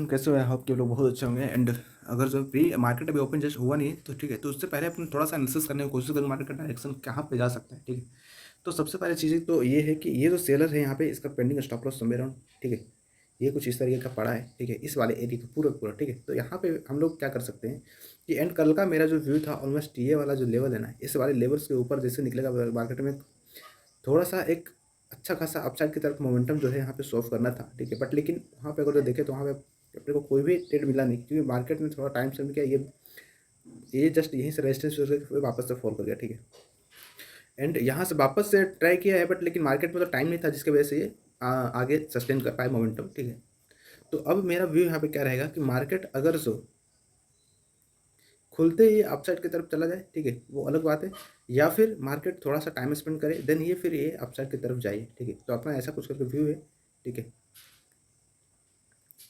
कैसे हो? होप कि लोग बहुत अच्छे होंगे। एंड अगर जो प्री मार्केट अभी ओपन जस्ट हुआ नहीं है तो ठीक है, तो उससे पहले अपन थोड़ा सा एनालिसिस करने की कोशिश करेंगे मार्केट का डायरेक्शन कहाँ पे जा सकता है। ठीक है, तो सबसे पहले चीज़ें तो ये है कि ये जो सेलर है यहाँ पे इसका pending stop loss somewhere around, ठीक है, ये कुछ इस तरीके का पड़ा है। ठीक है, इस वाले एरिया का पूरा पूरा। ठीक है, तो यहाँ पे हम लोग क्या कर सकते हैं कि एंड कल का मेरा जो व्यू था ऑलमोस्ट ये वाला जो लेवल है ना, इस वाले लेवल्स के ऊपर जैसे निकलेगा मार्केट में थोड़ा सा एक अच्छा खासा अपसाइड की तरफ मोमेंटम जो है यहाँ पे शो ऑफ करना था। ठीक है, बट लेकिन वहाँ पे अगर जो देखें तो वहाँ पे अपने को कोई भी ट्रेड मिला नहीं, क्योंकि मार्केट में थोड़ा टाइम स्पेंड किया, ये जस्ट यहीं से रेजिस्टेंस वापस से फॉल कर गया। ठीक है, एंड यहाँ से वापस से ट्राई किया है, बट लेकिन मार्केट में तो टाइम नहीं था जिसकी वजह से ये आगे सस्टेन कर पाए मोमेंटम। ठीक है, तो अब मेरा व्यू यहाँ पे क्या रहेगा कि मार्केट अगर जो खुलते ही अपसाइड की तरफ चला जाए, ठीक है, वो अलग बात है, या फिर मार्केट थोड़ा सा टाइम स्पेंड करे देन ये फिर ये अपसाइड की तरफ जाइए। ठीक है, तो अपना ऐसा कुछ करके व्यू है। ठीक है,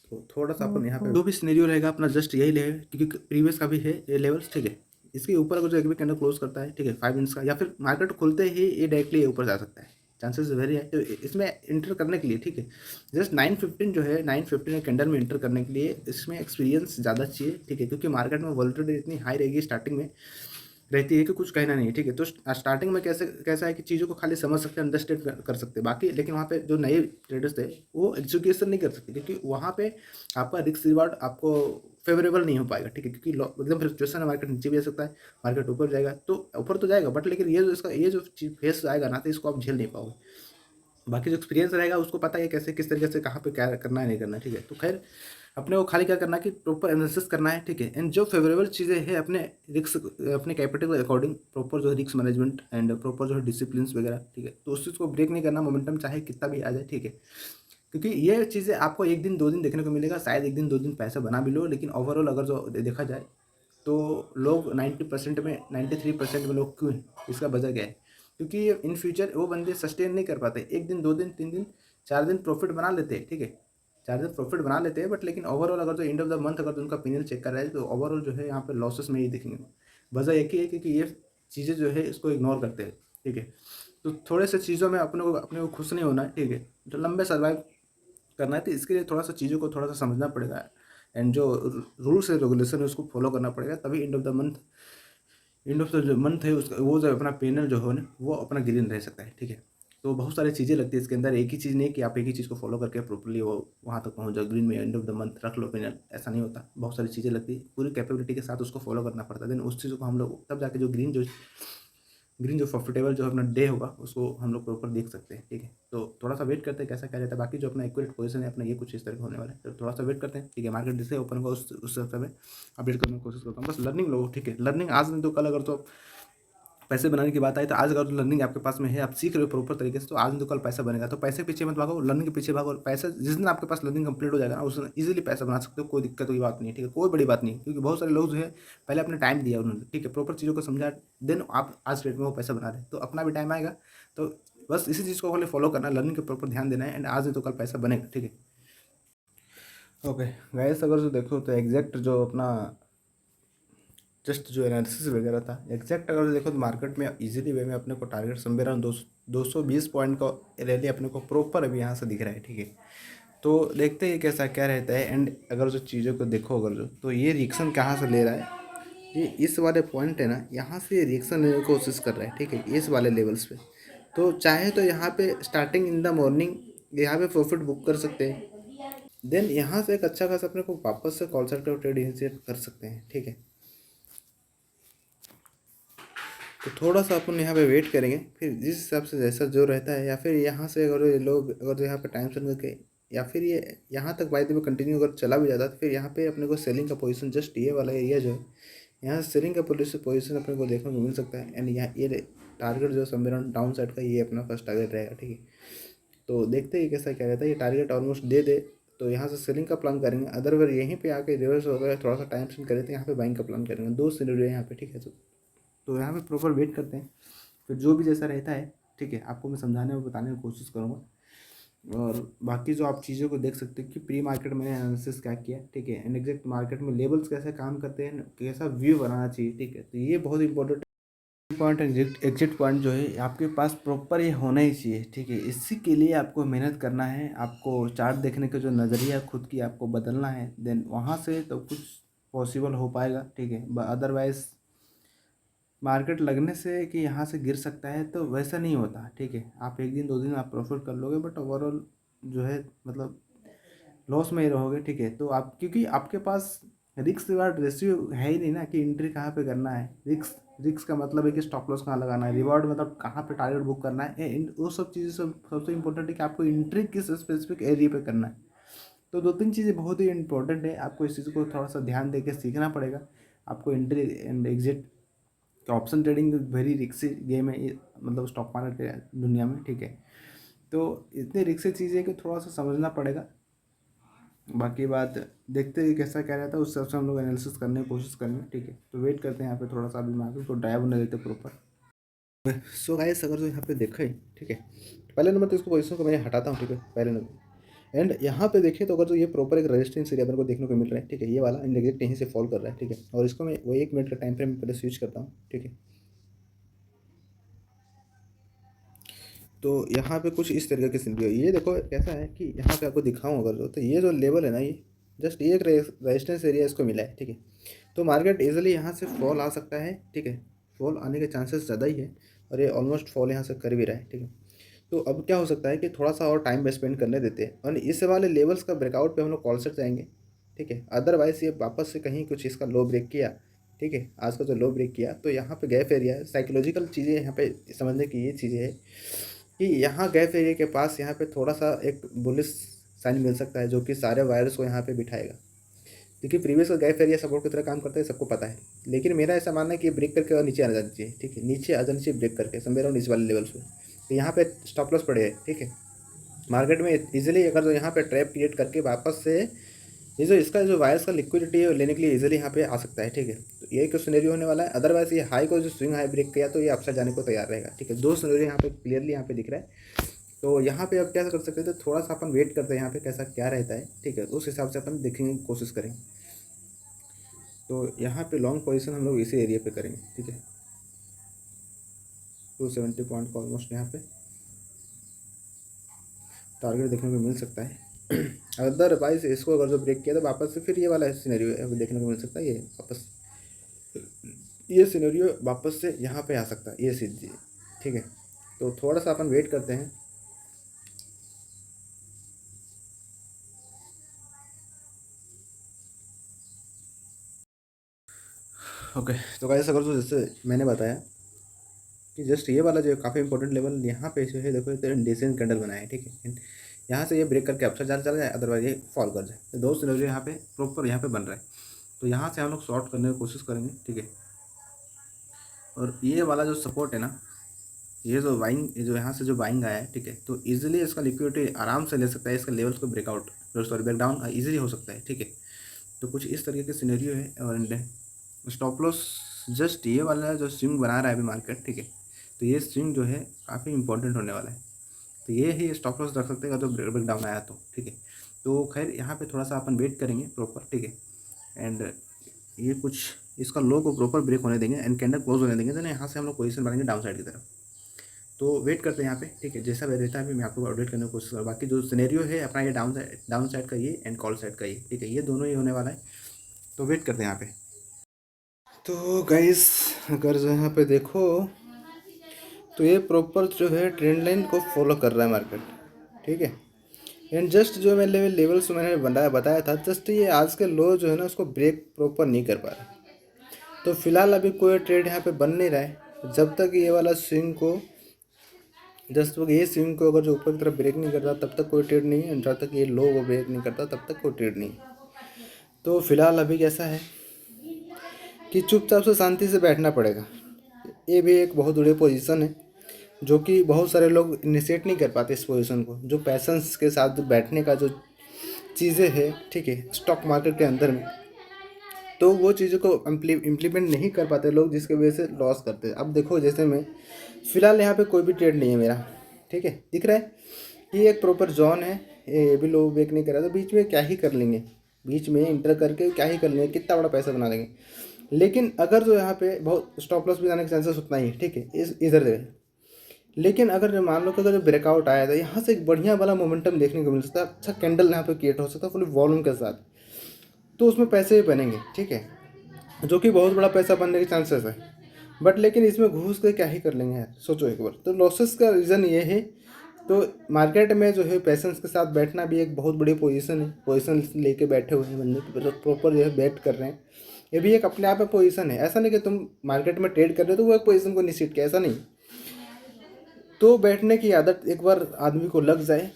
तो थोड़ा सा अपन यहाँ पे जो भी सिनेरियो रहेगा अपना जस्ट यही रहेगा, क्योंकि प्रीवियस का भी है ये लेवल्स। ठीक है, इसके ऊपर अगर जो एक भी कैंडल क्लोज करता है, ठीक है, 5 मिनट्स का, या फिर मार्केट खुलते ही ये डायरेक्टली ऊपर जा सकता है, चांसेस वेरी है। तो इसमें इंटर करने के लिए, ठीक है, जस्ट 9:15 जो है 9:15 कैंडल में इंटर करने के लिए इसमें एक्सपीरियंस ज़्यादा चाहिए। ठीक है, क्योंकि मार्केट में वॉलेटिलिटी इतनी हाई रहेगी स्टार्टिंग में, रहती है कि कुछ कहना नहीं है। ठीक है, तो स्टार्टिंग में कैसा है कि चीज़ों को खाली समझ सकते हैं, अंडरस्टैंड कर सकते हैं बाकी, लेकिन वहाँ पे जो नए ट्रेडर्स थे वो एग्जीक्यूशन नहीं कर सकते, क्योंकि वहाँ पे आपका रिस्क रिवार्ड आपको फेवरेबल नहीं हो पाएगा। ठीक है, क्योंकि एकदम फ्लक्चुएशन है, मार्केट नीचे भी जा सकता है, मार्केट ऊपर जाएगा, तो ऊपर तो जाएगा, बट लेकिन ये जो फेस आएगा ना, तो इसको आप झेल नहीं पाओगे। बाकी जो एक्सपीरियंस रहेगा उसको पता है कैसे किस तरीके से कहाँ पे क्या करना है नहीं करना है। ठीक है, तो खैर अपने को खाली क्या करना है कि प्रॉपर एनालिसिस करना है। ठीक है, एंड जो फेवरेबल चीज़ें हैं अपने रिस्क, अपने कैपिटल के अकॉर्डिंग प्रॉपर जो है रिस्क मैनेजमेंट एंड प्रॉपर जो है डिसिप्लिन वगैरह। ठीक है, तो उस चीज़ को ब्रेक नहीं करना, मोमेंटम चाहे कितना भी आ जाए। ठीक है, क्योंकि ये चीज़ें आपको एक दिन दो दिन देखने को मिलेगा, शायद एक दिन दो दिन पैसा बना भी लो, लेकिन ओवरऑल अगर जो देखा जाए तो लोग 90% में 93% में लोग क्यों हैं, इसका वजह क्या है? क्योंकि इन फ्यूचर वो बंदे सस्टेन नहीं कर पाते, एक दिन दो दिन तीन दिन चार दिन प्रॉफिट बना लेते हैं। ठीक है, चार दिन प्रॉफिट बना लेते हैं, बट लेकिन ओवरऑल अगर जो एंड ऑफ द मंथ अगर जो उनका पीएनएल चेक कर रहा है तो ओवरऑल जो है यहाँ पे लॉसेस में ही दिखेंगे। वजह एक ही है क्योंकि ये चीज़ें जो है इसको इग्नोर करते हैं। ठीक है, तो थोड़े से चीज़ों में अपने को खुश नहीं होना है। ठीक है, जो लंबे सर्वाइव करना है, तो इसके लिए थोड़ा सा चीज़ों को थोड़ा सा समझना पड़ेगा, एंड जो रूल्स है रेगुलेशन है उसको फॉलो करना पड़ेगा, तभी एंड ऑफ द जो मंथ है उसका वो जो अपना पेनल जो हो ना वो अपना ग्रीन रह सकता है। ठीक है, तो बहुत सारी चीज़ें लगती है इसके अंदर, एक ही चीज़ नहीं कि आप एक ही चीज़ को फॉलो करके प्रॉपर्ली वो वहाँ तक पहुँच जाओ ग्रीन में, एंड ऑफ द मंथ रख लो पेनल, ऐसा नहीं होता। बहुत सारी चीज़ें लगती है, पूरी कैपेबिलिटी के साथ उसको फॉलो करना पड़ता है, देन उस चीज़ को हम लोग तब जाके जो ग्रीन जो प्रॉफिटेबल जो अपना डे होगा उसको हम लोग प्रॉपर देख सकते हैं। ठीक है, तो थोड़ा सा वेट करते हैं कैसा क्या रहता है। बाकी जो अपना एक्यूरेट पोजीशन है अपना ये कुछ इस तरह का होने वाला है, तो थोड़ा सा वेट करते हैं। ठीक है, मार्केट जैसे ओपन होगा उस समय अपडेट करने की कोशिश करता हूँ। बस लर्निंग लो। ठीक है, लर्निंग आज नहीं तो कल, अगर तो पैसे बनाने की बात आई तो आज अगर लर्निंग आपके पास में है, आप सीख रहे हो प्रॉपर तरीके से, तो आज नहीं तो कल पैसा बनेगा। तो पैसे के पीछे मत भागो, लर्निंग के पीछे भागो, और पैसा जिस दिन आपके पास लर्निंग कंप्लीट हो जाएगा ना उस दिन ईजिली पैसा बना सकते हो, कोई दिक्कत की बात नहीं है। ठीक है, कोई बड़ी बात नहीं है, क्योंकि बहुत सारे लोग जो है पहले अपने टाइम दिया उन्होंने, ठीक है, प्रॉपर चीज़ों को समझा, देन आप आज डेट में वो पैसा बना रहे हैं, तो अपना भी टाइम आएगा। तो बस इसी चीज़ को खाली फॉलो करना है, लर्निंग के प्रॉपर ध्यान देना है, एंड आज नहीं तो कल पैसा बनेगा। ठीक है, ओके गाइस, अगर जो देखो तो एग्जैक्ट जो अपना जस्ट जो एनालिसिस वगैरह था एग्जैक्ट अगर देखो तो मार्केट में इजीली वे में अपने को टारगेट समवेयर अराउंड 220 पॉइंट का रैली अपने को प्रॉपर अभी यहाँ से दिख रहा है। ठीक है, तो देखते हैं कैसा क्या रहता है, एंड अगर जो चीज़ों को देखो अगर जो तो ये रिएक्शन कहाँ से ले रहा है, ये इस वाले पॉइंट है ना, यहाँ से रिएक्शन लेने की कोशिश कर रहा है। ठीक है, इस वाले लेवल्स पे, तो चाहे तो यहाँ पे स्टार्टिंग इन द मॉर्निंग यहाँ पे प्रॉफिट बुक कर सकते हैं, देन यहाँ से एक अच्छा खासा अपने को वापस से कॉल सेट ट्रेड इनिशिएट कर सकते हैं। ठीक है, तो थोड़ा सा अपन यहाँ पे वेट करेंगे, फिर जिस हिसाब से जैसा जो रहता है, या फिर यहाँ से अगर ये लोग अगर जो यहाँ पे टाइम स्पेंड करके, या फिर ये यहाँ तक बाय द वे कंटिन्यू अगर चला भी जाता तो फिर यहाँ पे अपने को सेलिंग का पोजीशन जस्ट ये वाला एरिया जो है, यहाँ से सेलिंग का पोजीशन अपने को देखने को मिल सकता है, एंड यहाँ ये टारगेट जो समवेयर डाउन साइड का ये अपना फर्स्ट टारगेट रहेगा। ठीक है, तो देखते हैं कैसा क्या रहता है, ये टारगेट ऑलमोस्ट दे तो यहाँ से सेलिंग का प्लान करेंगे, अदरवाइज यहीं पे आके रिवर्स हो गया थोड़ा सा टाइम स्पेंड करें तो यहाँ पे बाइंग का प्लान करेंगे। दो सिनेरियो यहाँ पे। ठीक है, तो यहाँ पे प्रॉपर वेट करते हैं, फिर जो भी जैसा रहता है। ठीक है, आपको मैं समझाने और बताने की कोशिश करूँगा, और बाकी जो आप चीज़ों को देख सकते हैं कि प्री मार्केट मैंने एनालिसिस क्या किया। ठीक है, एंड एग्जैक्ट मार्केट में लेवल्स कैसे काम करते हैं, कैसा व्यू बनाना चाहिए। ठीक है, तो ये बहुत इंपॉर्टेंट पॉइंट एग्जिट पॉइंट जो है आपके पास प्रॉपर ये होना ही चाहिए, ठीक है। इसी के लिए आपको मेहनत करना है, आपको चार्ट देखने का जो नज़रिया खुद की आपको बदलना है, देन वहाँ से तो कुछ पॉसिबल हो पाएगा, ठीक है। अदरवाइज़ मार्केट लगने से कि यहाँ से गिर सकता है तो वैसा नहीं होता, ठीक है। आप एक दिन 2 दिन आप प्रॉफिट कर लोगे, बट ओवरऑल जो है मतलब लॉस में ही रहोगे, ठीक है। तो आप, क्योंकि आपके पास रिस्क रिवार्ड रेशियो है ही नहीं ना कि एंट्री कहाँ पे करना है। रिस्क का मतलब है कि स्टॉप लॉस कहाँ लगाना है, रिवॉर्ड मतलब कहाँ पे टारगेट बुक करना है, वो सब चीज़ें सबसे इंपॉर्टेंट है कि आपको एंट्री किस स्पेसिफिक एरिया पे करना है। तो 2-3 चीज़ें बहुत ही इंपॉर्टेंट है, आपको इस चीज़ को थोड़ा सा ध्यान दे के सीखना पड़ेगा। आपको entry and exit, option trading very risky game है ये, मतलब स्टॉक मार्केट के दुनिया में, ठीक है। तो इतनी रिस्की चीज़ है कि थोड़ा सा समझना पड़ेगा। बाकी बात देखते हैं कैसा क्या रहता है, उस हिसाब से हम लोग एनालिसिस करने की कोशिश करेंगे, ठीक है। तो वेट करते हैं यहाँ पे थोड़ा सा, अभी मार्केट को ड्राइव होने देते प्रॉपर। सो गाइस, अगर जो यहाँ पे देखें, ठीक है, पहले नंबर तो इसको पोजीशन को मैं हटाता हूँ, ठीक है, पहले नंबर। एंड यहाँ पे देखें तो अगर जो ये प्रॉपर एक रेजिस्टेंस एरिया मेरे को देखने को मिल रहा है, ठीक है, ये वाला इंडिकेट यहीं से फॉल कर रहा है, ठीक है। और इसको मैं वो 1 मिनट का टाइम फ्रेम पहले स्विच करता हूँ, ठीक है। तो यहाँ पे कुछ इस तरीके की सिनेरियो, ये देखो कैसा है कि यहाँ पे आपको दिखाऊँ अगर जो, तो ये जो लेवल है ना, ये जस्ट ये एक रेजिस्टेंस एरिया इसको मिला है, ठीक है। तो मार्केट इजीली यहाँ से फॉल आ सकता है, ठीक है, फॉल आने के चांसेस ज़्यादा ही है, और ये ऑलमोस्ट फॉल यहाँ से कर भी रहा है, ठीक है। तो अब क्या हो सकता है कि थोड़ा सा और टाइम स्पेंड करने देते हैं, और इस वाले लेवल्स का ब्रेकआउट पे हम लोग कॉल सेट जाएंगे, ठीक है। अदरवाइज ये वापस से कहीं कुछ इसका लो ब्रेक किया, ठीक है, आज का जो लो ब्रेक किया, तो यहाँ पे गैप एरिया है। साइकोलॉजिकल चीज़ें यहाँ पे समझने की ये चीज़ें है कि यहाँ गैप एरिया के पास यहाँ पे थोड़ा सा एक बुलिश साइन मिल सकता है, जो कि सारे वायर्स को यहाँ पे बिठाएगा, क्योंकि प्रीवियस का गैप एरिया सपोर्ट की तरह काम करता है, सबको पता है। लेकिन मेरा ऐसा मानना है कि ब्रेक करके और नीचे आ जाना चाहिए, ठीक है, नीचे आ जाना चाहिए ब्रेक करके समवेयर अराउंड इस वाले लेवल्स पे। तो यहाँ पे स्टॉप लॉस पड़े है, ठीक है। मार्केट में इजीली अगर जो यहाँ पे ट्रैप क्रिएट करके वापस से ये जो इसका जो वायर्स का लिक्विडिटी है लेने के लिए इजीली यहाँ पे आ सकता है, ठीक है। तो ये एक सिनेरियो होने वाला है। अदरवाइज ये हाई को जो स्विंग हाई ब्रेक किया तो ये अपसाइड जाने को तैयार रहेगा, ठीक है। 2 सिनेरियो यहाँ पे क्लियरली यहाँ पे दिख रहा है। तो यहाँ पे अब क्या कर सकते हैं, तो थोड़ा सा अपन वेट करते हैं यहाँ पे कैसा क्या रहता है, ठीक है, उस हिसाब से अपन देखने की कोशिश करेंगे। तो यहाँ पे लॉन्ग पोजीशन हम लोग इसी एरिया पे करेंगे, ठीक है। 270 पॉइंट का ऑलमोस्ट यहाँ पे टारगेट देखने को मिल सकता है। अदरवाइज इसको अगर जो ब्रेक किया तो वापस से फिर ये वाला सिनेरियो देखने को मिल सकता है, ये वापस ये सिनेरियो वापस से यहाँ पे आ सकता है, ये सीधी, ठीक है। तो थोड़ा सा अपन वेट करते हैं। ओके, तो गाइस अगर तो जैसे मैंने बताया कि जस्ट ये वाला जो काफ़ी इंपॉर्टेंट लेवल यहाँ पे जो है, देखो ये डिसेंट कैंडल बनाया है, ठीक है। यहाँ से ये ब्रेक करके अपसाइड चला जाए, अदरवाइज ये फॉल कर जाए। तो 2 सिनेरियो यहाँ पे प्रॉपर यहाँ पे बन रहा है। तो यहाँ से हम लोग शॉर्ट करने की कोशिश करेंगे, ठीक है। और ये वाला जो सपोर्ट है ना, ये जो यहाँ से जो बाइंग आया है, ठीक है, तो ईजिली इसका लिक्विडिटी आराम से ले सकता है, इसका लेवल्स को ब्रेकआउट सॉरी ब्रेकडाउन ईजिली हो सकता है, ठीक है। तो कुछ इस तरीके के सिनेरियो है। और स्टॉप लॉस जस्ट ये वाला जो स्विंग बना रहा है अभी मार्केट, ठीक है, तो ये स्विंग जो है काफ़ी इंपॉर्टेंट होने वाला है। तो ये ही स्टॉप लॉस रख सकते हैं जो ब्रेकडाउन आया तो, ठीक है। तो खैर यहाँ पे थोड़ा सा अपन वेट करेंगे प्रॉपर, ठीक है। एंड ये कुछ इसका लो को प्रॉपर ब्रेक होने देंगे एंड कैंडल क्लोज होने देंगे, तो यहाँ से हम लोग पोजीशन बनाएंगे डाउन साइड की तरफ। तो वेट करते हैं यहाँ पे, ठीक है। जैसा रहता है अभी मैं आपको अपडेट करने की कोशिश करूँ। बाकी जो सिनेरियो है अपना ये डाउन साइड का ये एंड कॉल साइड का ये, ठीक है, ये दोनों ही होने वाला है। तो वेट करते हैं यहाँ पे। तो गाइस अगर जो यहाँ पे देखो तो ये प्रॉपर जो है ट्रेंड लाइन को फॉलो कर रहा है मार्केट, ठीक है। एंड जस्ट जो मैंने लेवल्स मैंने बताया था, जस्ट ये आज के लो जो है ना उसको ब्रेक प्रॉपर नहीं कर पा रहा। तो फिलहाल अभी कोई ट्रेड यहाँ पे बन नहीं रहा है जब तक ये वाला स्विंग को जस्ट ये स्विंग को अगर जो ऊपर की तरफ ब्रेक नहीं करता तब तक कोई ट्रेड नहीं है, जब तक ये लो को ब्रेक नहीं करता तब तक कोई ट्रेड नहीं है। तो फिलहाल अभी कैसा है कि चुपचाप से शांति से बैठना पड़ेगा। ये भी एक बहुत बड़ी पोजीशन है जो कि बहुत सारे लोग इनिशिएट नहीं कर पाते इस पोजीशन को, जो पैशंस के साथ बैठने का जो चीज़ें हैं, ठीक है, स्टॉक मार्केट के अंदर में, तो वो चीज़ों को इम्प्लीमेंट नहीं कर पाते लोग, जिसकी वजह से लॉस करते हैं। अब देखो जैसे मैं फ़िलहाल यहाँ पे कोई भी ट्रेड नहीं है मेरा, ठीक है, दिख रहा है ये एक प्रॉपर जोन है, ये भी लोग ब्रेक नहीं कर रहा, तो बीच में क्या ही कर लेंगे, बीच में इंटर करके क्या ही कर लेंगे, कितना बड़ा पैसा बना लेंगे। लेकिन अगर जो यहाँ पे बहुत स्टॉप लॉस भी जाने के चांसेस उतना ही है, ठीक है, इस इधर से। लेकिन अगर जो मान लो कि अगर ब्रेकआउट आया था यहाँ से एक बढ़िया वाला मोमेंटम देखने को मिल सकता है, अच्छा कैंडल यहाँ पे क्रिएट हो सकता है फुल वॉल्यूम के साथ, तो उसमें पैसे भी बनेंगे, ठीक है, जो कि बहुत बड़ा पैसा बनने के चांसेस है। बट लेकिन इसमें घुस के क्या ही कर लेंगे यार, सोचो एक बार। तो लॉसेस का रीज़न ये है। तो मार्केट में जो है पेशेंस के साथ बैठना भी एक बहुत बड़ी पोजीशन है। पोजीशन लेके बैठे हुए हैं बंदे, जो प्रॉपर जो है बैट कर रहे हैं, ये भी एक अपने आप में पोजीशन है। ऐसा नहीं कि तुम मार्केट में ट्रेड कर रहे हो तो वो एक पोजीशन को निश्चित किया, ऐसा नहीं। तो बैठने की आदत एक बार आदमी को लग जाए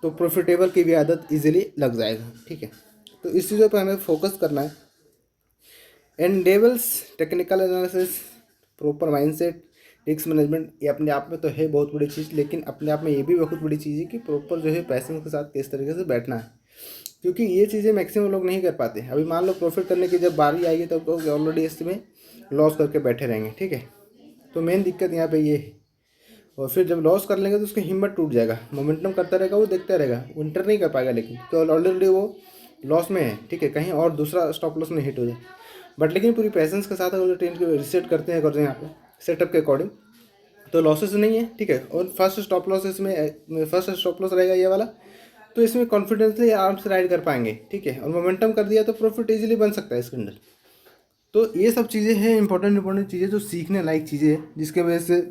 तो प्रॉफिटेबल की भी आदत इजीली लग जाएगा, ठीक है। तो इस चीज़ों पर हमें फोकस करना है। एंडेबल्स, technical analysis, proper mindset, risk management, ये अपने आप में तो है बहुत बड़ी चीज़, लेकिन अपने आप में ये भी बहुत बड़ी चीज़ है कि प्रॉपर जो है पैसेंस के साथ किस तरीके से बैठना है, क्योंकि ये चीज़ें मैक्सिमम लोग नहीं कर पाते। अभी मान लो प्रॉफिट करने की जब बारी आएगी तब तो ऑलरेडी इसमें लॉस करके बैठे रहेंगे, ठीक है। तो मेन दिक्कत यहाँ पे ये है। और फिर जब लॉस कर लेंगे तो उसकी हिम्मत टूट जाएगा, मोमेंटम करता रहेगा, वो देखता रहेगा, विंटर नहीं कर पाएगा, लेकिन तो ऑलरेडी वो लॉस में है, ठीक है, कहीं और दूसरा स्टॉप लॉस में हिट हो जाए। बट लेकिन पूरी पैसेंस के साथ अगर ट्रेंड को रिसेट करते हैं यहाँ पे सेटअप के अकॉर्डिंग, तो लॉसेस नहीं है, ठीक है। और फर्स्ट स्टॉप लॉस इसमें फर्स्ट स्टॉप लॉस रहेगा ये वाला, तो इसमें कॉन्फिडेंसली आराम से राइड कर पाएंगे, ठीक है। और मोमेंटम कर दिया तो प्रॉफिट इजीली बन सकता है इसके अंदर। तो ये सब चीज़ें हैं इंपॉर्टेंट चीज़ें जो सीखने लायक चीज़ें हैं, जिसके वजह से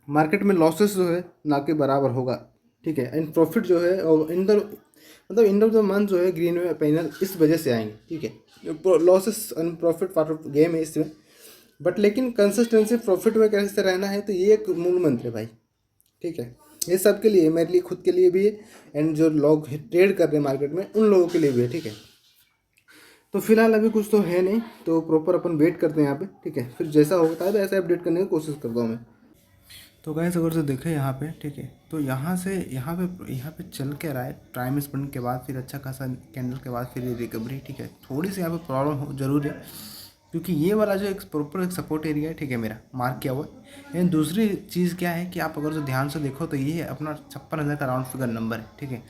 मार्केट में लॉसेस जो है ना के बराबर होगा, ठीक है। एंड प्रॉफिट जो है और इन द मंथ जो है ग्रीन में पैनल इस वजह से आएंगे, ठीक है। Losses and profit part of game है इसमें। बट लेकिन कंसिस्टेंसी प्रॉफिट में कैसे रहना है, तो ये एक मूल मंत्र है भाई, ठीक है। ये सब के लिए, मेरे लिए खुद के लिए भी है, एंड जो लोग ट्रेड कर रहे हैं मार्केट में उन लोगों के लिए भी है, ठीक है। तो फिलहाल अभी कुछ तो है नहीं, तो प्रॉपर अपन वेट करते हैं यहाँ पे, ठीक है। फिर जैसा होता है तो ऐसा अपडेट करने की कोशिश करता हूँ मैं। तो गैस अगर से देखें यहाँ पे, ठीक है, तो यहाँ पे चल के रहा है टाइम स्पेंड के बाद, फिर अच्छा खासा कैंडल के बाद फिर रिकवरी, ठीक है। थोड़ी सी यहाँ पे प्रॉब्लम हो जरूर है, क्योंकि ये वाला जो एक प्रॉपर एक सपोर्ट एरिया है, ठीक है, मेरा मार्क किया हुआ है। लेकिन दूसरी चीज़ क्या है कि आप अगर जो ध्यान से देखो तो ये अपना 56,000 का राउंड फिगर नंबर है, ठीक है।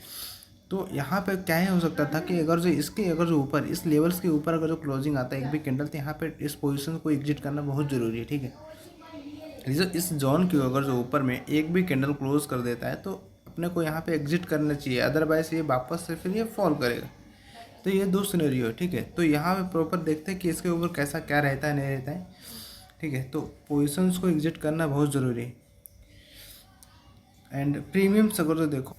तो यहाँ पे क्या है हो सकता था कि अगर जो ऊपर इस लेवल्स के ऊपर अगर जो क्लोजिंग आता है एक भी कैंडल, तो यहाँ पे इस पोजीशन को एग्जिट करना बहुत ज़रूरी है, ठीक है। इस जोन के अगर जो ऊपर में एक भी कैंडल क्लोज कर देता है तो अपने को यहाँ पे एग्जिट करना चाहिए, अदरवाइज ये वापस से फिर ये फॉल करेगा। तो ये दो सिनेरियो है, ठीक है। तो यहाँ पे प्रॉपर देखते हैं कि इसके ऊपर कैसा क्या रहता है, नहीं रहता है, ठीक है। तो पोजीशंस को एग्जिट करना बहुत ज़रूरी है। एंड प्रीमियम्स अगर जो देखो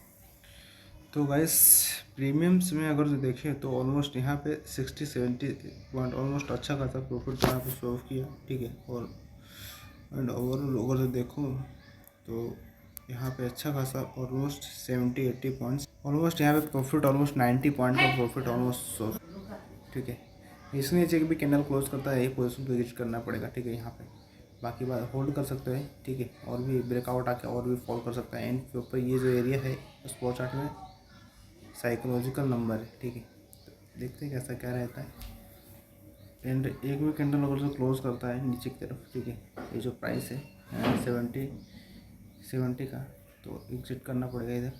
तो गाइस, प्रीमियम्स में अगर जो देखें तो ऑलमोस्ट यहाँ पे 60-70 पॉइंट ऑलमोस्ट अच्छा खासा प्रॉफिट यहाँ पे शो किया, ठीक है। और एंड ओवरऑल अगर जो देखो तो यहाँ पे अच्छा खासा ऑलमोस्ट 70-80 पॉइंट्स, ऑलमोस्ट यहाँ पे प्रॉफिट ऑलमोस्ट 90 पॉइंट का प्रॉफिट ऑलमोस्ट, ठीक है। इसलिए चेक भी कैंडल क्लोज करता है, यही पोजीशन को एग्जिट करना पड़ेगा, ठीक है। यहाँ पे बाकी बात होल्ड कर सकते हैं, ठीक है, और भी ब्रेकआउट आके और भी फॉल कर सकता है। एंड के ऊपर ये जो एरिया है स्पॉट चार्ट में साइकोलॉजिकल नंबर है, ठीक है। तो देखते हैं कैसा क्या रहता है। एंड एक भी कैंडल अगर जो क्लोज करता है नीचे की तरफ, ठीक है, ये जो प्राइस है 70 का, तो एग्जिट करना पड़ेगा इधर।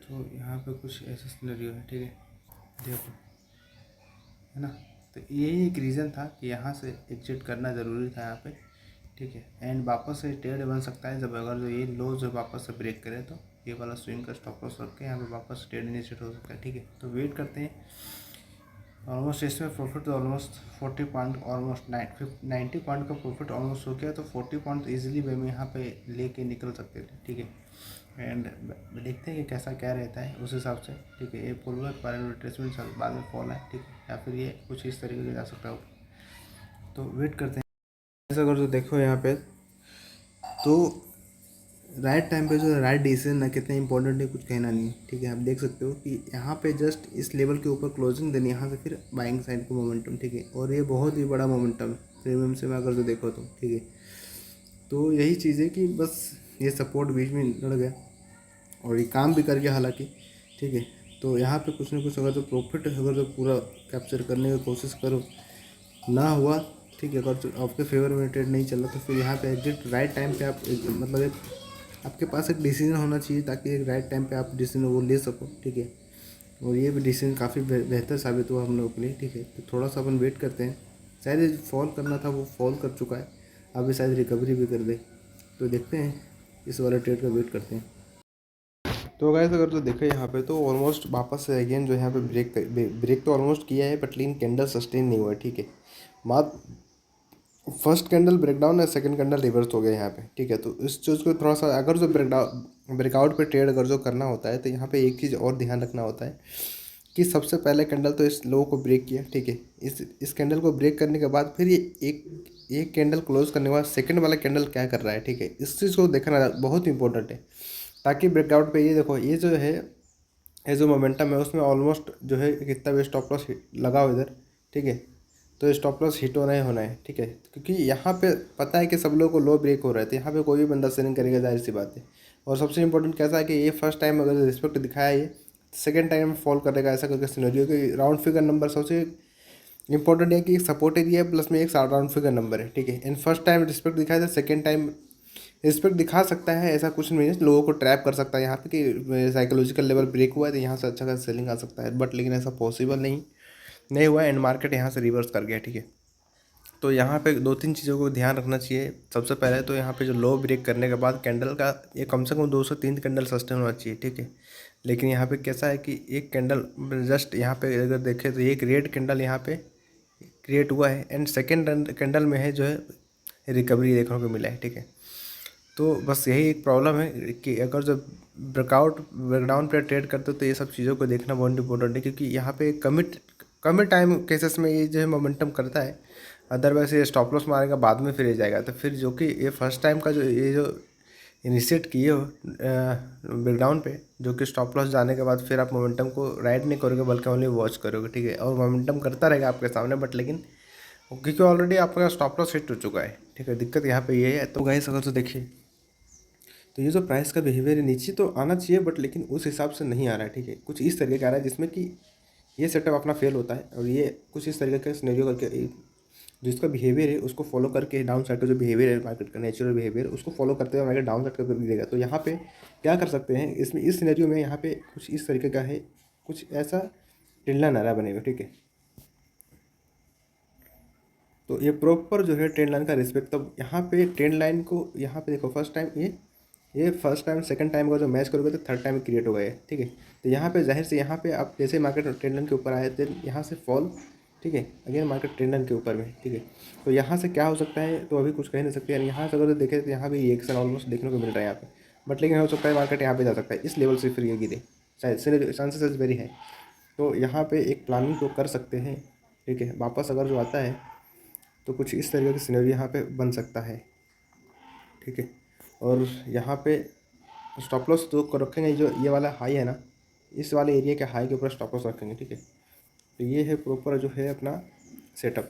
तो यहाँ पे कुछ ऐसा सिनेरियो है, ठीक है, देखो, है ना। तो यही एक रीज़न था कि यहाँ से एग्जिट करना ज़रूरी था यहाँ पे, ठीक है। एंड वापस से ट्रेड बन सकता है जब अगर जो ये लो जो वापस से ब्रेक करे, तो ये वाला स्विंग का स्टॉप लॉस रख के यहाँ पे वापस ट्रेड इनिशिएट हो सकता है, ठीक है। तो वेट करते हैं। ऑलमोस्ट इसमें प्रॉफिट तो ऑलमोस्ट 40 पॉइंट, ऑलमोस्ट 90 पॉइंट का प्रॉफिट ऑलमोस्ट हो गया। तो 40 पॉइंट तो ईजिली वे में यहाँ पे लेके निकल सकते थे, ठीक है। एंड देखते हैं कि कैसा क्या रहता है उस हिसाब से, ठीक है। ये पुल बैक पर रिट्रेसमेंट बाद में फॉल है, ठीक है, या फिर ये कुछ इस तरीके से जा सकता है। तो वेट करते हैं। ऐसा अगर जो देखो यहाँ पे, तो राइट टाइम पे जो राइट डिसीजन ना कितना इंपॉर्टेंट है कुछ कहना नहीं, ठीक है। आप देख सकते हो कि यहाँ पे जस्ट इस लेवल के ऊपर क्लोजिंग देनी, यहाँ से फिर बाइंग साइड का मोमेंटम, ठीक है। और ये बहुत ही बड़ा मोमेंटम है प्रीमियम से मैं अगर जो देखो तो, ठीक है। तो यही चीज़ है कि बस ये सपोर्ट बीच में लड़ गया और ये काम भी कर गया हालांकि, ठीक है। तो यहाँ पे कुछ ना कुछ अगर जो प्रॉफिट अगर जो पूरा कैप्चर करने की कोशिश करो ना हुआ, ठीक है, अगर आपके फेवर में ट्रेड नहीं चल रहा तो फिर यहाँ पे एग्जिट राइट टाइम पे आप मतलब एक आपके पास एक डिसीजन होना चाहिए ताकि एक राइट टाइम पे आप डिसीजन वो ले सको, ठीक है। और ये भी डिसीजन काफ़ी बेहतर साबित हुआ हम लोगों के लिए, ठीक है। तो थोड़ा सा अपन वेट करते हैं, शायद ये फॉल करना था वो फॉल कर चुका है, अभी शायद रिकवरी भी कर दे, तो देखते हैं, इस वाले ट्रेड का वेट करते हैं। तो गाइस अगर तो देखें यहाँ पे तो ऑलमोस्ट वापस से अगेन जो यहाँ पे ब्रेक तो ऑलमोस्ट किया है, बट लेकिन कैंडल सस्टेन नहीं हुआ है, ठीक है। मात्र फर्स्ट कैंडल ब्रेकडाउन है, सेकंड कैंडल रिवर्स हो गया यहाँ पे, ठीक है। तो इस चीज़ को थोड़ा सा अगर जो ब्रेकआउट पे ट्रेड अगर जो करना होता है तो यहाँ पे एक चीज़ और ध्यान रखना होता है कि सबसे पहले कैंडल तो इस लो को ब्रेक किया, ठीक है। इस कैंडल को ब्रेक करने के बाद फिर ये एक कैंडल क्लोज करने के बाद सेकंड वाला कैंडल क्या कर रहा है, ठीक है। इस चीज़ को देखना बहुत इंपॉर्टेंट है, ताकि ब्रेकआउट पे ये देखो ये जो है ये जो मोमेंटम है उसमें ऑलमोस्ट जो है कितना भी स्टॉप लॉस लगा हो इधर, ठीक है। तो स्टॉप लॉस हिट होना है, ठीक है, क्योंकि यहाँ पे पता है कि सब लोगों को लो ब्रेक हो रहा है, तो यहाँ पे कोई भी बंदा सेलिंग करेगा, जाहिर सी बात है। और सबसे इंपॉर्टेंट कैसा है कि ये फर्स्ट टाइम अगर रिस्पेक्ट दिखाया ये सेकेंड टाइम फॉल करेगा, ऐसा करके सिनेरियो कि राउंड फिगर नंबर सबसे इंपॉर्टेंट है कि एक सपोर्ट एरिया है प्लस में एक राउंड फिगर नंबर है, ठीक है। इन फर्स्ट टाइम रिस्पेक्ट दिखाया था, सेकेंड टाइम रिस्पेक्ट दिखा सकता है, ऐसा कुछ नहीं है, लोगों को ट्रैप कर सकता है यहाँ पे कि साइकोलॉजिकल लेवल ब्रेक हुआ है तो यहाँ से अच्छा खासा सेलिंग आ सकता है, बट लेकिन ऐसा पॉसिबल नहीं हुआ, एंड मार्केट यहाँ से रिवर्स कर गया, ठीक है। तो यहाँ पे दो तीन चीज़ों को ध्यान रखना चाहिए। सबसे पहले तो यहाँ पे जो लो ब्रेक करने के बाद कैंडल का ये कम से कम 2 से 3 कैंडल सस्टेन होना चाहिए, ठीक है। लेकिन यहाँ पे कैसा है कि एक कैंडल जस्ट यहाँ पे अगर देखें तो एक रेड कैंडल यहाँ पे क्रिएट हुआ है, एंड सेकेंड कैंडल में है जो है रिकवरी देखने को मिला है, ठीक है। तो बस यही एक प्रॉब्लम है कि अगर जब ब्रेकडाउन पे ट्रेड करते हो तो ये सब चीज़ों को देखना बहुत इंपॉर्टेंट है, क्योंकि यहाँ पे कम टाइम केसेस में ये जो है मोमेंटम करता है, अदरवाइज ये स्टॉप लॉस मारेगा बाद में फिर ये जाएगा, तो फिर जो कि ये फर्स्ट टाइम का जो इनिशिएट किए हो ब्रेकडाउन पे, जो कि स्टॉप लॉस जाने के बाद फिर आप मोमेंटम को राइड नहीं करोगे बल्कि ओनली वॉच करोगे, ठीक है। और मोमेंटम करता रहेगा आपके सामने, बट लेकिन क्योंकि ऑलरेडी आपका स्टॉप लॉस हिट हो चुका है, ठीक है। दिक्कत यहाँ पे ये है। तो गाइस अगर तो देखिए तो ये जो प्राइस का बिहेवियर है नीचे तो आना चाहिए, बट लेकिन उस हिसाब से नहीं आ रहा है, ठीक है। कुछ इस तरीके का आ रहा है जिसमें कि ये सेटअप अपना फेल होता है, और ये कुछ इस तरीके का सिनेरियो करके जो इसका बिहेवियर है उसको फॉलो करके डाउन साइड का जो बिहेवियर है मार्केट का नेचुरल बिहेवियर उसको फॉलो करते हुए मार्केट डाउन साइड का गिरेगा। तो यहाँ पे क्या कर सकते हैं इसमें, इस सिनेरियो में यहाँ पे कुछ इस तरीके का है, कुछ ऐसा ट्रेंड लाइन नारा बनेगा, ठीक है। तो ये प्रॉपर जो है ट्रेंड लाइन का रिस्पेक्ट, तब यहाँ पे ट्रेंड लाइन को यहाँ पे देखो फर्स्ट टाइम ये फर्स्ट टाइम सेकंड टाइम का जो मैच करोगे तो थर्ड टाइम क्रिएट हो गया है, ठीक है। तो यहाँ पे जाहिर से यहाँ पे आप जैसे मार्केट ट्रेंड लाइन के ऊपर आए थे यहाँ से फॉल, ठीक है, अगेन मार्केट ट्रेंड लाइन के ऊपर में, ठीक है। तो यहाँ से क्या हो सकता है तो अभी कुछ कह नहीं सकते, यानी यहाँ से अगर देखें तो यहाँ भी रिएक्शन ऑलमोस्ट देखने को मिल रहा है यहाँ पे, बट लेकिन हो सकता है मार्केट यहाँ पे जा सकता है इस लेवल से फिर ये गिरे, शायद चांसेस वेरी है। तो यहाँ पे एक प्लानिंग तो कर सकते हैं, ठीक है। वापस अगर जो आता है तो कुछ इस तरीके की सिनेरियो यहाँ पे बन सकता है, ठीक है। और यहाँ पे स्टॉप लॉस तो रखेंगे, जो ये वाला हाई है ना, इस वाले एरिया के हाई के ऊपर स्टॉप लॉस रखेंगे, ठीक है। तो ये है प्रॉपर जो है अपना सेटअप।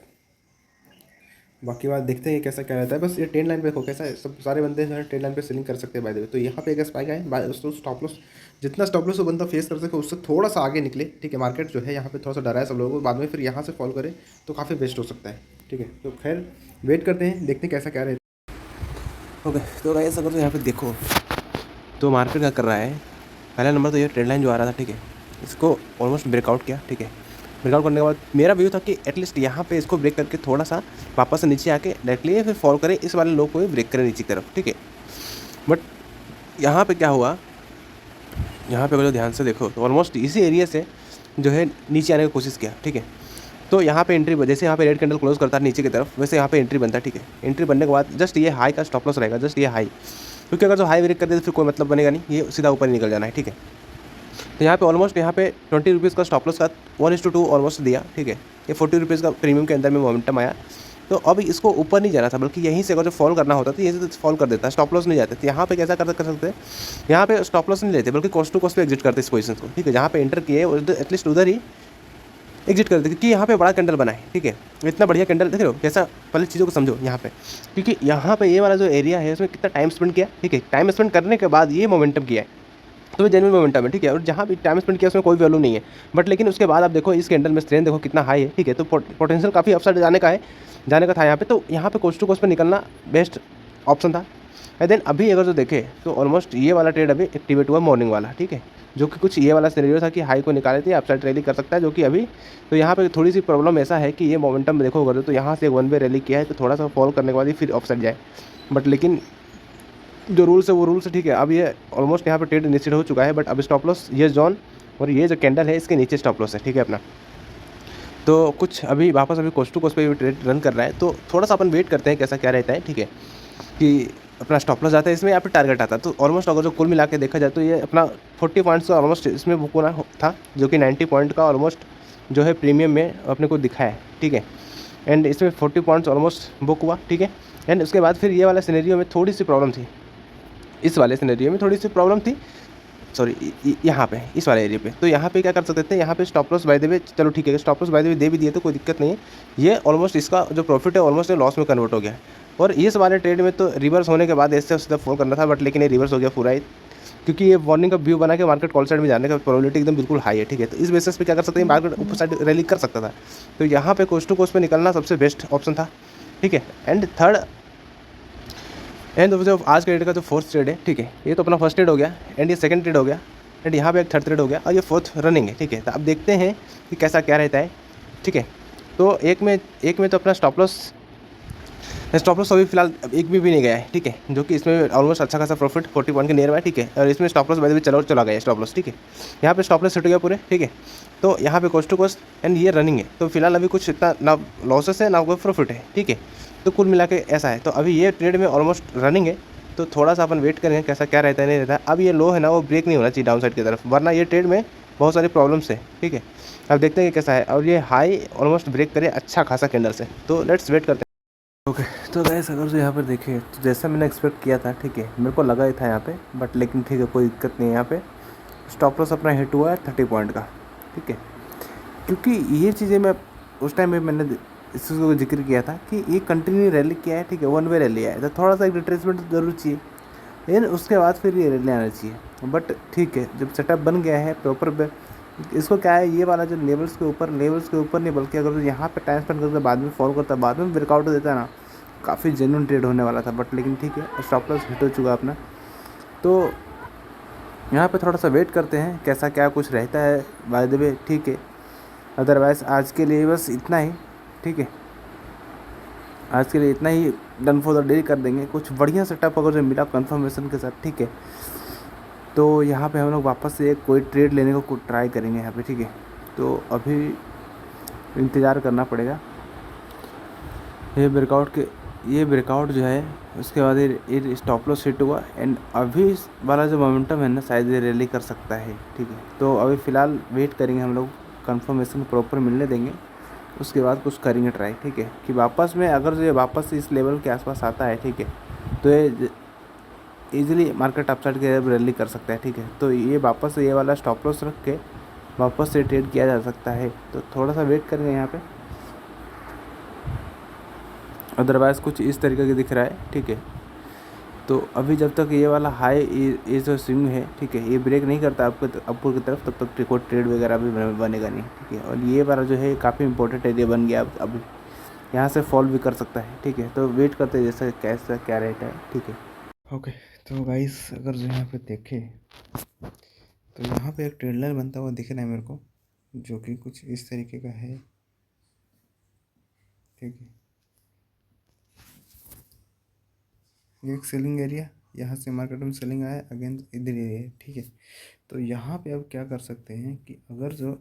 बाकी बात देखते हैं कैसा क्या रहता है। बस ये ट्रेंड लाइन पे देखो कैसा है, सब सारे बंदे जो है ट्रेंड लाइन पे सेलिंग कर सकते हैं बाय द वे। तो यहाँ पे एक स्पाइक आए, उसको स्टॉप लॉस जितना स्टॉप लॉस वो बंदा फेस कर सके उससे थोड़ा सा आगे निकले, ठीक है। मार्केट जो है यहाँ पे थोड़ा सा डरा है सब लोगों को, बाद में फिर यहाँ से फॉल करे तो काफ़ी बेस्ट हो सकता है, ठीक है। तो खैर वेट करते हैं, देखते हैं कैसा क्या रहता है। ओके तो गाइस अगर तो यहाँ पे देखो तो मार्केट क्या कर रहा है, पहला नंबर तो ये ट्रेंड लाइन जो आ रहा था, ठीक है, इसको ऑलमोस्ट ब्रेकआउट किया, ठीक है। ब्रेकआउट करने के बाद मेरा व्यू था कि एटलीस्ट यहाँ पे इसको ब्रेक करके थोड़ा सा वापस से नीचे आके डायरेक्टली फिर फॉल करे, इस वाले लो को भी ब्रेक करे नीचे की तरफ, ठीक है। बट यहाँ पे क्या हुआ, यहाँ पे अगर ध्यान से देखो तो ऑलमोस्ट इसी एरिया से जो है नीचे आने की कोशिश किया, ठीक है। तो यहाँ पे एंट्री जैसे यहाँ पे रेड कैंडल क्लोज करता है नीचे की तरफ, वैसे यहाँ पे एंट्री बनता है, ठीक है। एंट्री बनने के बाद जस्ट ये हाई का स्टॉप लॉस रहेगा, जस्ट ये हाई, क्योंकि अगर जो हाई ब्रेक कर दे तो फिर कोई मतलब बनेगा नहीं, ये सीधा ऊपर ही निकल जाना है, ठीक है। तो यहाँ पे ऑलमोस्ट यहाँ पे 20 रुपीज़ का स्टॉप लॉस का 1:2 ऑलमोस्ट दिया, ठीक है। ये 40 रुपीज़ का प्रीमियम के अंदर में मोमेंटम आया, तो अब इसको ऊपर नहीं जाना था बल्कि यहीं से अगर जो फॉल करना होता तो यहीं से फॉल कर देता, स्टॉप लॉस नहीं जाते। तो यहाँ पे कैसा कर सकते हैं, यहाँ पे स्टॉप लॉस नहीं लेते बल्कि कॉस्ट टू कॉस्ट पे एग्जिट करते इस पोजीशन को, ठीक है। जहाँ पे एंटर किए एटलीस्ट उधर ही एग्जिट कर देते, क्योंकि यहाँ पे बड़ा कैंडल बना है, ठीक है। इतना बढ़िया कैंडल देख रहे हो कैसा, पहले चीज़ों को समझो यहाँ पे, क्योंकि यहाँ पे ये वाला जो एरिया है उसमें कितना टाइम स्पेंड किया, ठीक है। टाइम स्पेंड करने के बाद ये मोमेंटम किया है, तो वो जेन्युइन मोमेंटम है, ठीक है। और जहाँ भी टाइम स्पेंड किया उसमें कोई वैल्यू नहीं है, बट लेकिन उसके बाद आप देखो इस कैंडल में स्ट्रेंथ देखो कितना हाई है, ठीक है। तो पोटेंशियल काफ़ी अपसाइड जाने का है, जाने का था यहाँ पे। तो यहाँ पे कोस्ट टू कोस्ट पे निकलना बेस्ट ऑप्शन था। एंड देन अभी अगर जो देखें तो ऑलमोस्ट ये वाला ट्रेड अभी एक्टिवेट हुआ मॉर्निंग वाला, ठीक है, जो कि कुछ ये वाला सिनेरियो था कि हाई को निकाले थे अपसाइड रैली कर सकता है, जो कि अभी तो यहाँ पे थोड़ी सी प्रॉब्लम ऐसा है कि ये मोमेंटम देखो अगर तो यहाँ से एक वन वे रैली किया है तो थोड़ा सा फॉल करने के बाद ही फिर अपसाइड जाए, बट लेकिन जो रूल्स है वो रूल्स है, ठीक है। अब ये ऑलमोस्ट यहाँ पे ट्रेड इनिशिएट हो चुका है, बट अब स्टॉप लॉस ये जोन और ये जो कैंडल है इसके नीचे स्टॉप लॉस है, ठीक है अपना। तो कुछ अभी वापस अभी कोस्ट टू कोस्ट पे भी ट्रेड रन कर रहा है, तो थोड़ा सा अपन वेट करते हैं कैसा क्या रहता है, ठीक है, कि अपना स्टॉप लॉस आता है इसमें, यहाँ पे टारगेट आता है। तो ऑलमोस्ट अगर जो कुल मिला के देखा जाए तो ये अपना 40 पॉइंट्स का ऑलमोस्ट इसमें बुक होना था, जो कि 90 पॉइंट का ऑलमोस्ट जो है प्रीमियम में अपने को दिखा है, ठीक है। एंड इसमें 40 पॉइंट्स ऑलमोस्ट बुक हुआ, ठीक है। एंड उसके बाद फिर ये वाला सिनेरियो में थोड़ी सी प्रॉब्लम थी, इस वाले सिनेरियो में थोड़ी सी प्रॉब्लम थी, सॉरी यहाँ पे इस वाले एरिया पे। तो यहाँ पे क्या कर सकते थे, यहाँ पे stop loss by the way, चलो ठीक है, stop loss by the way दे भी दिए तो कोई दिक्कत नहीं है। ये ऑलमोस्ट इसका जो प्रॉफिट है ऑलमोस्ट लॉस में कन्वर्ट हो गया है। और इस वाले ट्रेड में तो रिवर्स होने के बाद ऐसे सीधा फॉल करना था, बट लेकिन ये रिवर्स हो गया पूरा ही, क्योंकि ये वार्निंग का व्यू बना के मार्केट कॉल साइड में जाने का प्रोबेबिलिटी एकदम बिल्कुल हाई है, ठीक है। तो इस बेसिस पे क्या कर सकते हैं, मार्केट ऊपर साइड रैली कर सकता था। तो यहाँ पे कोस्ट टू कोस्ट पे निकलना सबसे बेस्ट ऑप्शन था, ठीक है। एंड थर्ड एंड जो आज का ट्रेड का जो फोर्थ ट्रेड है, ठीक है, ये तो अपना फर्स्ट ट्रेड हो गया, एंड ये सेकंड ट्रेड हो गया, एंड यहाँ पे एक थर्ड ट्रेड हो गया, और ये फोर्थ रनिंग है, ठीक है। तो अब देखते हैं कि कैसा क्या रहता है, ठीक है। तो एक में तो अपना स्टॉप लॉस अभी फिलहाल एक भी नहीं गया है, ठीक है, जो कि इसमें ऑलमोस्ट अच्छा खासा प्रॉफिट 40 पॉइंट के नियर है, ठीक है। और इसमें स्टॉप लॉस भी चला गया स्टॉप लॉस, ठीक है। यहाँ पे स्टॉप लॉस हिट हो गया पूरे, ठीक है। तो यहाँ पे कोस्ट टू कोस्ट एंड ये रनिंग है, तो फिलहाल अभी कुछ इतना ना लॉसेस है ना कोई प्रॉफिट है, ठीक है। तो कुल मिला के ऐसा है। तो अभी ये ट्रेड में ऑलमोस्ट रनिंग है, तो थोड़ा सा अपन वेट करेंगे कैसा क्या रहता है नहीं रहता है। अब ये लो है ना वो ब्रेक नहीं होना चाहिए डाउन साइड की तरफ, वरना ये ट्रेड में बहुत सारी प्रॉब्लम्स है, ठीक है। अब देखते हैं कि कैसा है, और ये हाई ऑलमोस्ट ब्रेक करे अच्छा खासा कैंडल से, तो लेट्स वेट करते हैं। ओके तो गैस अगर जो यहाँ पर देखिए तो जैसा मैंने एक्सपेक्ट किया था, ठीक है, मेरे को लगा ही था यहाँ पे, बट लेकिन ठीक है कोई दिक्कत नहीं है। यहाँ पे स्टॉप लॉस अपना हिट हुआ है 30 पॉइंट का, ठीक है। क्योंकि ये चीज़ें मैं उस टाइम में मैंने इस चीज़ को जिक्र किया था कि ये कंटिन्यू रैली किया है, ठीक है, वन वे रैली है, तो थोड़ा सा एक रिट्रेसमेंट जरूर चाहिए, लेकिन उसके बाद फिर ये रैली आना चाहिए। बट ठीक है, जब सेटअप बन गया है प्रॉपर, इसको क्या है, ये वाला जो लेवल्स के ऊपर नहीं, बल्कि अगर यहाँ पे टाइम स्पेंड करके बाद में फॉलो करता है, बाद में ब्रेकआउट देता है ना, काफ़ी जेन्युइन ट्रेड होने वाला था। बट लेकिन ठीक है, स्टॉप लॉस हिट हो चुका अपना। तो यहाँ पे थोड़ा सा वेट करते हैं कैसा क्या कुछ रहता है बाय द वे, ठीक है। अदरवाइज़ आज के लिए बस इतना ही, ठीक है, आज के लिए इतना ही, डन फॉर द डे कर देंगे। कुछ बढ़िया सेटअप अगर जो मिला कंफर्मेशन के साथ, ठीक है, तो यहाँ पे हम लोग वापस से कोई ट्रेड लेने को ट्राई करेंगे यहाँ पे, ठीक है। तो अभी इंतज़ार करना पड़ेगा ये ब्रेकआउट जो है, उसके बाद ये स्टॉप लॉस हिट हुआ, एंड अभी वाला जो मोमेंटम है ना शायद ये रैली कर सकता है, ठीक है। तो अभी फ़िलहाल वेट करेंगे हम लोग, कंफर्मेशन प्रॉपर मिलने देंगे, उसके बाद कुछ करेंगे ट्राई, ठीक है, कि वापस में अगर ये वापस इस लेवल के आसपास आता है, ठीक है, तो ये ईजिली मार्केट अपसाइड के रैली कर सकता है, ठीक है। तो ये वापस से ये वाला स्टॉप लॉस रख के वापस से ट्रेड किया जा सकता है, तो थोड़ा सा वेट करेंगे यहाँ पे। अदरवाइज़ कुछ इस तरीके का दिख रहा है, ठीक है। तो अभी जब तक ये वाला हाई ये जो स्विंग है, ठीक है, ये ब्रेक नहीं करता आपको अपर की तरफ, तब तक कोई ट्रेड वगैरह भी बनेगा नहीं, ठीक है। और ये वाला जो है काफ़ी इंपॉर्टेंट एरिया बन गया, अब यहाँ से फॉल भी कर सकता है, ठीक है। तो वेट करते हैं जैसे कैसा क्या रेट है, ठीक है। ओके तो गाइस अगर जो यहाँ पे देखें तो यहाँ पे एक ट्रेंड लाइन बनता हुआ दिख रहा है मेरे को, जो कि कुछ इस तरीके का है, ठीक है। ये एक सेलिंग एरिया, यहाँ से मार्केट में सेलिंग आया, अगेन इधर एरिया है, ठीक है। तो यहाँ पे अब क्या कर सकते हैं कि अगर जो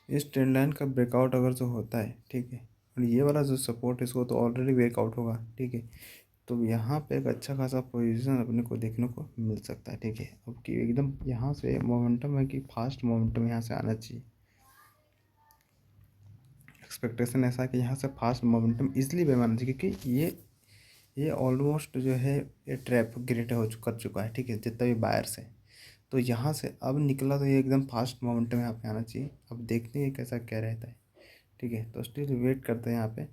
इस ट्रेंड लाइन का ब्रेकआउट अगर जो होता है, ठीक है, और ये वाला जो सपोर्ट इसको तो ऑलरेडी ब्रेकआउट होगा, ठीक है, तो यहाँ पे एक अच्छा खासा पोजीशन अपने को देखने को मिल सकता है, ठीक है। अब कि एकदम यहाँ से मोमेंटम है कि फास्ट मोमेंटम यहाँ से आना चाहिए, एक्सपेक्टेशन ऐसा है कि यहाँ से फास्ट मोमेंटम इसलिए बेमाना चाहिए क्योंकि ये ऑलमोस्ट जो है ये ट्रैप क्रिएट कर चुका है, ठीक है, जितना भी बायर्स है। तो यहाँ से अब निकला तो ये एकदम फास्ट मोमेंटम यहाँ पे आना चाहिए। अब देखते हैं कैसा क्या रहता है, ठीक है। तो स्टिल वेट करते हैं यहाँ पे।